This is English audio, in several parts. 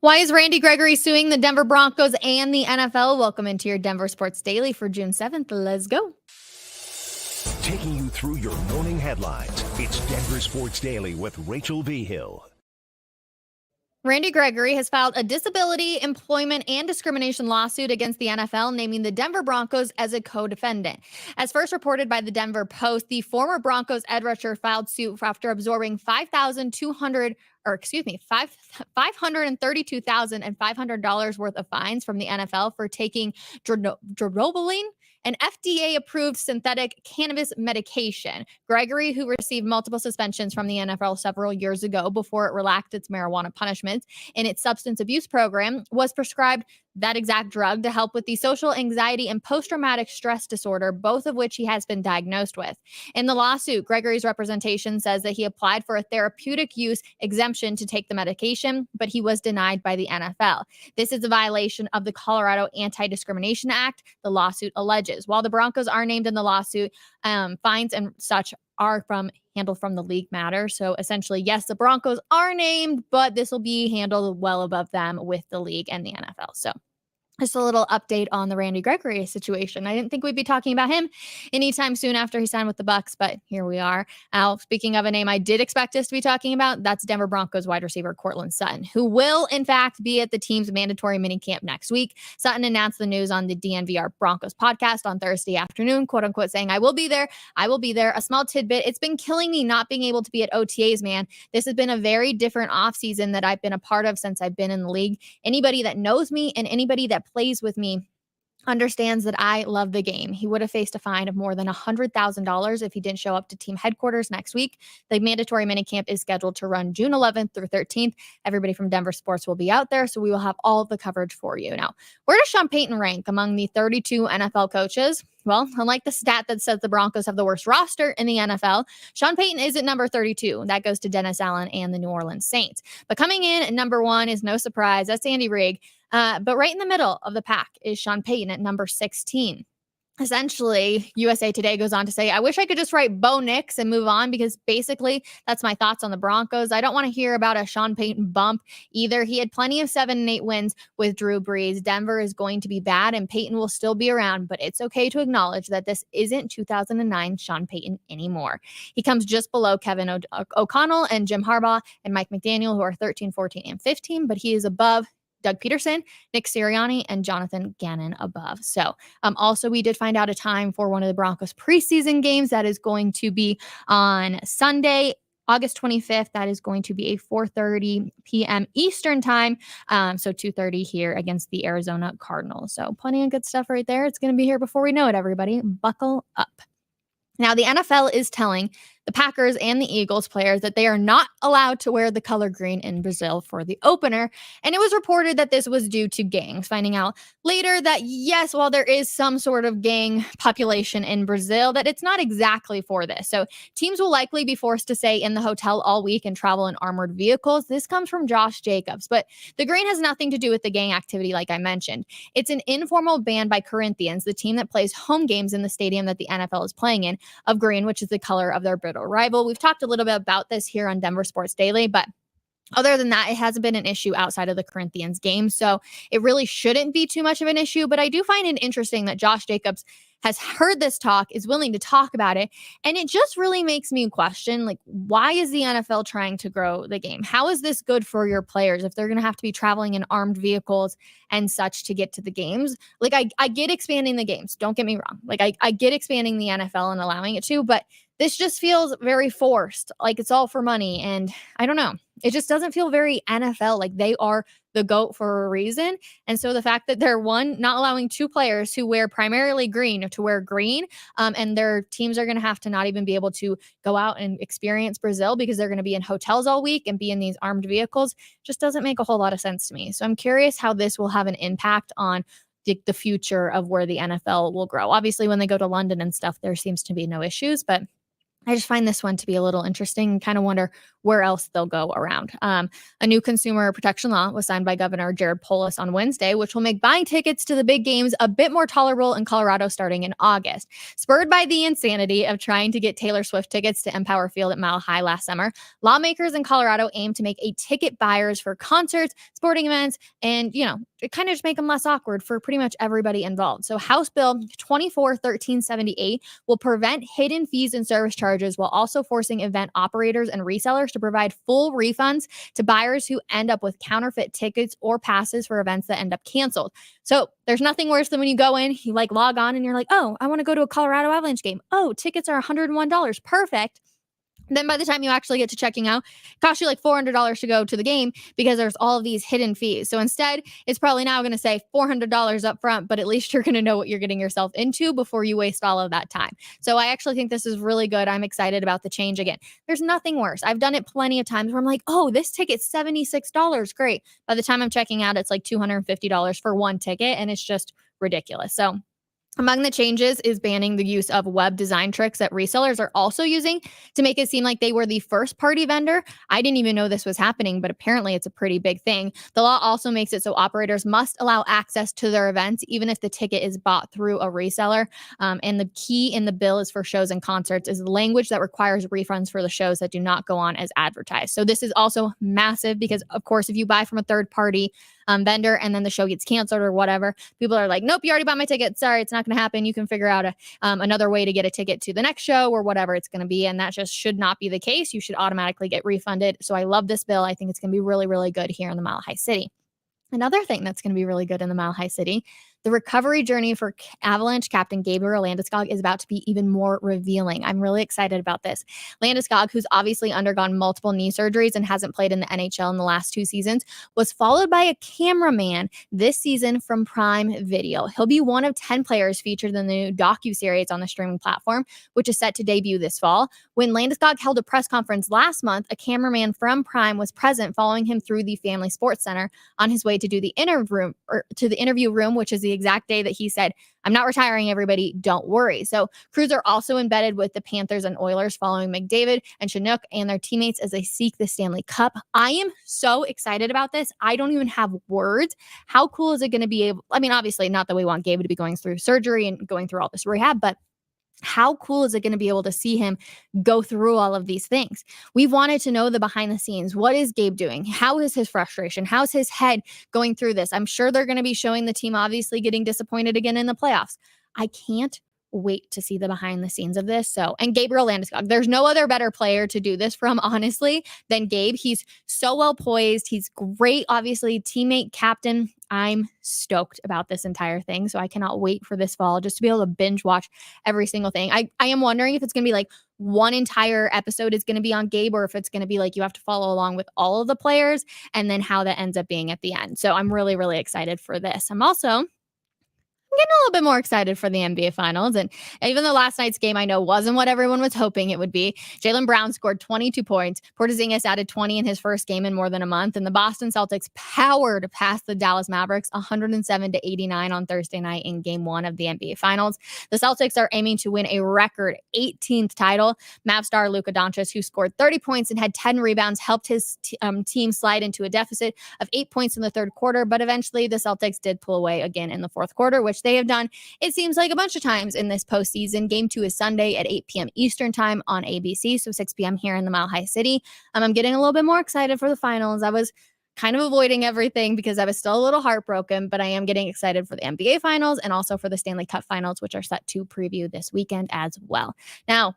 Why is Randy Gregory suing the Denver Broncos and the NFL? Welcome into your Denver Sports Daily for June 7th. Let's go. Taking you through your morning headlines, it's Denver Sports Daily with Rachel V. Hill. Randy Gregory has filed a disability, employment, and discrimination lawsuit against the NFL, naming the Denver Broncos as a co-defendant. As first reported by the Denver Post, the former Broncos edge rusher filed suit after absorbing $532,500 worth of fines from the NFL for taking droboline, an FDA-approved synthetic cannabis medication. Gregory, who received multiple suspensions from the NFL several years ago before it relaxed its marijuana punishments in its substance abuse program, was prescribed that exact drug to help with the social anxiety and post-traumatic stress disorder, both of which he has been diagnosed with. In the lawsuit, Gregory's representation says that he applied for a therapeutic use exemption to take the medication, but he was denied by the NFL. This is a violation of the Colorado Anti-Discrimination Act, the lawsuit alleges. While the Broncos are named in the lawsuit, fines and such are handled from the league matter. So essentially, yes, the Broncos are named, but this will be handled well above them with the league and the NFL. So just a little update on the Randy Gregory situation. I didn't think we'd be talking about him anytime soon after he signed with the Bucs, but here we are. Now, speaking of a name I did expect us to be talking about, that's Denver Broncos wide receiver Courtland Sutton, who will, in fact, be at the team's mandatory minicamp next week. Sutton announced the news on the DNVR Broncos podcast on Thursday afternoon, quote unquote, saying, I will be there. I will be there. A small tidbit. It's been killing me not being able to be at OTAs, man. This has been a very different offseason that I've been a part of since I've been in the league. Anybody that knows me and anybody that plays with me understands that I love the game. He would have faced a fine of more than $100,000 if he didn't show up to team headquarters next week. The mandatory minicamp is scheduled to run June 11th through 13th. Everybody from Denver Sports will be out there, so we will have all of the coverage for you. Now, where does Sean Payton rank among the 32 NFL coaches? Well, unlike the stat that says the Broncos have the worst roster in the NFL, Sean Payton is at number 32. That goes to Dennis Allen and the New Orleans Saints. But coming in at number 1 is no surprise. That's Andy Reid. But right in the middle of the pack is Sean Payton at number 16. Essentially, USA Today goes on to say, I wish I could just write Bo Nix and move on, because basically that's my thoughts on the Broncos. I don't want to hear about a Sean Payton bump either. He had plenty of 7 and 8 wins with Drew Brees. Denver is going to be bad and Payton will still be around, but it's okay to acknowledge that this isn't 2009 Sean Payton anymore. He comes just below Kevin O'Connell and Jim Harbaugh and Mike McDaniel, who are 13, 14, and 15, but he is above Doug Peterson, Nick Sirianni, and Jonathan Gannon above. So also we did find out a time for one of the Broncos preseason games. That is going to be on Sunday, August 25th. That is going to be a 4:30 p.m. Eastern time. So 2:30 here against the Arizona Cardinals. So plenty of good stuff right there. It's going to be here before we know it, everybody. Buckle up. Now, the NFL is telling the Packers and the Eagles players that they are not allowed to wear the color green in Brazil for the opener. And it was reported that this was due to gangs. Finding out later that, yes, while there is some sort of gang population in Brazil, that it's not exactly for this. So teams will likely be forced to stay in the hotel all week and travel in armored vehicles. This comes from Josh Jacobs. But the green has nothing to do with the gang activity, like I mentioned. It's an informal ban by Corinthians, the team that plays home games in the stadium that the NFL is playing in, of green, which is the color of their brittle rival. We've talked a little bit about this here on Denver Sports Daily, but other than that, it hasn't been an issue outside of the Corinthians game. So it really shouldn't be too much of an issue. But I do find it interesting that Josh Jacobs has heard this talk, is willing to talk about it. And it just really makes me question, like, why is the NFL trying to grow the game? How is this good for your players if they're going to have to be traveling in armed vehicles and such to get to the games? Like, I get expanding the games. Don't get me wrong. Like, I get expanding the NFL and allowing it to, but this just feels very forced. Like it's all for money. And I don't know. It just doesn't feel very NFL. Like they are the GOAT for a reason. And so the fact that they're not allowing 2 players who wear primarily green to wear green, and their teams are going to have to not even be able to go out and experience Brazil because they're going to be in hotels all week and be in these armed vehicles, just doesn't make a whole lot of sense to me. So I'm curious how this will have an impact on the future of where the NFL will grow. Obviously, when they go to London and stuff, there seems to be no issues, but I just find this one to be a little interesting and kind of wonder where else they'll go around. A new consumer protection law was signed by Governor Jared Polis on Wednesday, which will make buying tickets to the big games a bit more tolerable in Colorado starting in August. Spurred by the insanity of trying to get Taylor Swift tickets to Empower Field at Mile High last summer, lawmakers in Colorado aim to make a ticket buyers for concerts, sporting events, and, kind of just make them less awkward for pretty much everybody involved. So House Bill 24-1378 will prevent hidden fees and service charges while also forcing event operators and resellers to provide full refunds to buyers who end up with counterfeit tickets or passes for events that end up canceled. So there's nothing worse than when you go in, you log on and you're like, oh, I want to go to a Colorado Avalanche game. Oh, tickets are $101. Perfect. Then by the time you actually get to checking out, it costs you $400 to go to the game because there's all of these hidden fees. So instead, it's probably now going to say $400 up front, but at least you're going to know what you're getting yourself into before you waste all of that time. So I actually think this is really good. I'm excited about the change. Again, there's nothing worse. I've done it plenty of times where I'm like, oh, this ticket's $76. Great. By the time I'm checking out, it's $250 for one ticket, and it's just ridiculous. So among the changes is banning the use of web design tricks that resellers are also using to make it seem like they were the first party vendor. I didn't even know this was happening, but apparently it's a pretty big thing. The law also makes it so operators must allow access to their events, even if the ticket is bought through a reseller. And the key in the bill is for shows and concerts is the language that requires refunds for the shows that do not go on as advertised. So this is also massive because, of course, if you buy from a third party vendor and then the show gets canceled or whatever, people are like, nope, you already bought my ticket. Sorry, it's not going to happen. You can figure out another way to get a ticket to the next show or whatever it's going to be. And that just should not be the case. You should automatically get refunded. So I love this bill. I think it's going to be really, really good here in the Mile High City. Another thing that's going to be really good in the Mile High City, the recovery journey for Avalanche captain Gabriel Landeskog is about to be even more revealing. I'm really excited about this. Landeskog, who's obviously undergone multiple knee surgeries and hasn't played in the NHL in the last 2 seasons, was followed by a cameraman this season from Prime Video. He'll be one of 10 players featured in the new docuseries on the streaming platform, which is set to debut this fall. When Landeskog held a press conference last month, a cameraman from Prime was present following him through the Family Sports Center on his way to do the interview room, which is the exact day that he said, I'm not retiring, everybody, don't worry. So crews are also embedded with the Panthers and Oilers following McDavid and Chinook and their teammates as they seek the Stanley Cup. I am so excited about this. I don't even have words. How cool is it going to be obviously not that we want Gabe to be going through surgery and going through all this rehab, but how cool is it going to be able to see him go through all of these things? We've wanted to know the behind the scenes. What is Gabe doing? How is his frustration? How's his head going through this? I'm sure they're going to be showing the team obviously getting disappointed again in the playoffs. I can't wait to see the behind the scenes of this. So, and Gabriel Landeskog, there's no other better player to do this from, honestly, than Gabe. He's so well poised. He's great, obviously, teammate, captain. I'm stoked about this entire thing. So I cannot wait for this fall just to be able to binge watch every single thing. I am wondering if it's going to be one entire episode is going to be on Gabe, or if it's going to be you have to follow along with all of the players and then how that ends up being at the end. So I'm really, really excited for this. I'm getting a little bit more excited for the NBA Finals. And even though last night's game I know wasn't what everyone was hoping it would be, Jaylen Brown scored 22 points. Porzingis added 20 in his first game in more than a month. And the Boston Celtics powered past the Dallas Mavericks 107-89 on Thursday night in Game 1 of the NBA Finals. The Celtics are aiming to win a record 18th title. Mav star Luka Doncic, who scored 30 points and had 10 rebounds, helped his team slide into a deficit of 8 points in the third quarter. But eventually the Celtics did pull away again in the fourth quarter, which they have done, it seems like, a bunch of times in this postseason. Game 2 is Sunday at 8 p.m. Eastern time on ABC, so 6 p.m. here in the Mile High City. I'm getting a little bit more excited for the finals. I was kind of avoiding everything because I was still a little heartbroken, but I am getting excited for the NBA Finals and also for the Stanley Cup Finals, which are set to preview this weekend as well. Now,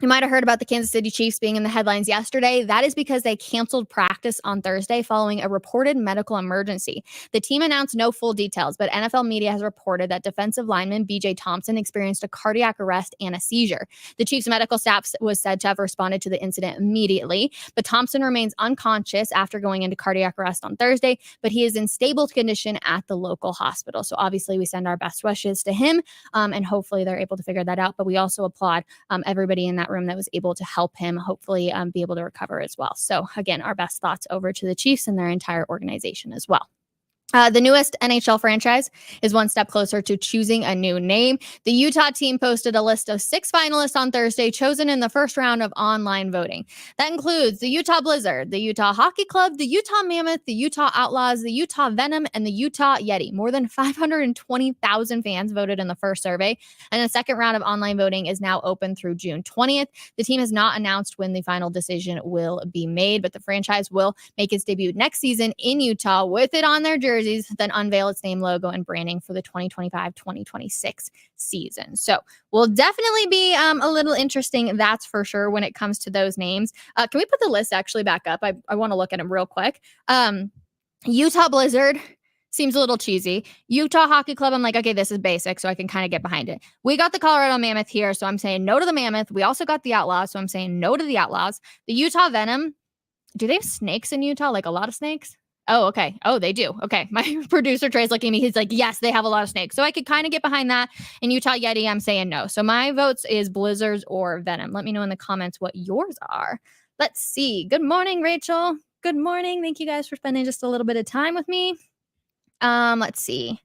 you might have heard about the Kansas City Chiefs being in the headlines yesterday. That is because they canceled practice on Thursday following a reported medical emergency. The team announced no full details, but NFL media has reported that defensive lineman B.J. Thompson experienced a cardiac arrest and a seizure. The Chiefs medical staff was said to have responded to the incident immediately, but Thompson remains unconscious after going into cardiac arrest on Thursday, but he is in stable condition at the local hospital. So obviously we send our best wishes to him, and hopefully they're able to figure that out. But we also applaud everybody in that room that was able to help him hopefully be able to recover as well. So again, our best thoughts over to the Chiefs and their entire organization as well. The newest NHL franchise is one step closer to choosing a new name. The Utah team posted a list of 6 finalists on Thursday, chosen in the first round of online voting. That includes the Utah Blizzard, the Utah Hockey Club, the Utah Mammoth, the Utah Outlaws, the Utah Venom, and the Utah Yeti. More than 520,000 fans voted in the first survey, and the second round of online voting is now open through June 20th. The team has not announced when the final decision will be made, but the franchise will make its debut next season in Utah with it on their jersey, then unveil its name, logo, and branding for the 2025-2026 season. So will definitely be a little interesting, that's for sure, when it comes to those names. Can we put the list actually back up? I want to look at them real quick. Utah Blizzard seems a little cheesy. Utah Hockey Club, I'm like, okay, this is basic, so I can kind of get behind it. We got the Colorado Mammoth here, so I'm saying no to the Mammoth. We also got the Outlaws, so I'm saying no to the Outlaws. The Utah Venom, do they have snakes in Utah? Like a lot of snakes? Oh, okay. Oh, they do. Okay. My producer Trey's looking at me. He's like, yes, they have a lot of snakes. So I could kind of get behind that. And Utah Yeti, I'm saying no. So my votes is Blizzards or Venom. Let me know in the comments what yours are. Let's see. Good morning, Rachel. Good morning. Thank you guys for spending just a little bit of time with me. Let's see.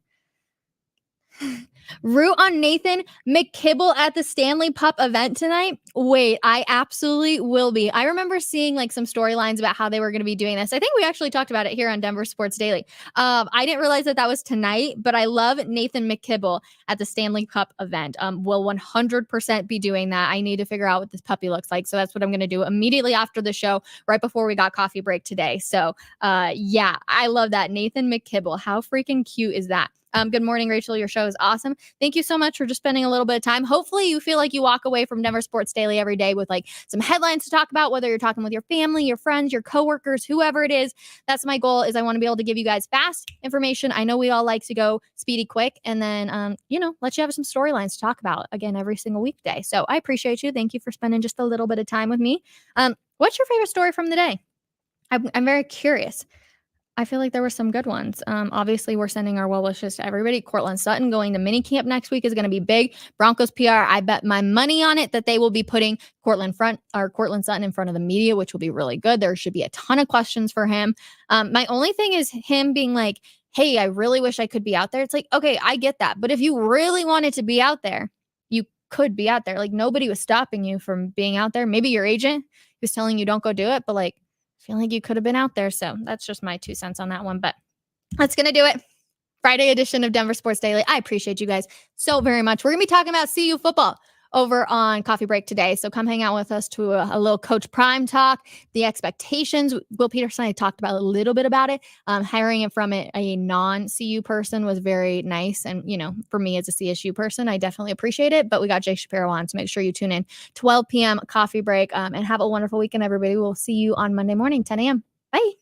Root on Nathan McKibble at the Stanley Pup event tonight. Wait, I absolutely will be. I remember seeing like some storylines about how they were going to be doing this. I think we actually talked about it here on Denver Sports Daily. I didn't realize that was tonight, but I love Nathan McKibble at the Stanley Cup event. Will 100% be doing that. I need to figure out what this puppy looks like. So that's what I'm going to do immediately after the show, right before we got coffee break today. So yeah, I love that. Nathan McKibble. How freaking cute is that? Good morning, Rachel. Your show is awesome. Thank you so much for just spending a little bit of time. Hopefully you feel like you walk away from Denver Sports Daily every day with like some headlines to talk about, whether you're talking with your family, your friends, your coworkers, whoever it is. That's my goal, is I want to be able to give you guys fast information. I know we all like to go speedy quick, and then, let you have some storylines to talk about again every single weekday. So I appreciate you. Thank you for spending just a little bit of time with me. What's your favorite story from the day? I'm very curious. I feel like there were some good ones. Obviously, we're sending our well wishes to everybody. Cortland Sutton going to minicamp next week is going to be big. Broncos PR, I bet my money on it that they will be putting Cortland Sutton in front of the media, which will be really good. There should be a ton of questions for him. My only thing is him being like, hey, I really wish I could be out there. It's like, okay, I get that. But if you really wanted to be out there, you could be out there. Like, nobody was stopping you from being out there. Maybe your agent was telling you don't go do it, but like, feel like you could have been out there. So that's just my 2 cents on that one. But that's going to do it. Friday edition of Denver Sports Daily. I appreciate you guys so very much. We're going to be talking about CU football over on Coffee Break today. So come hang out with us to a little Coach Prime talk, the expectations. Will Peterson, I talked about a little bit about it. Hiring it from a non-CU person was very nice. And, for me as a CSU person, I definitely appreciate it. But we got Jake Shapiro on, so make sure you tune in 12 p.m. Coffee Break, and have a wonderful weekend, everybody. We'll see you on Monday morning, 10 a.m. Bye.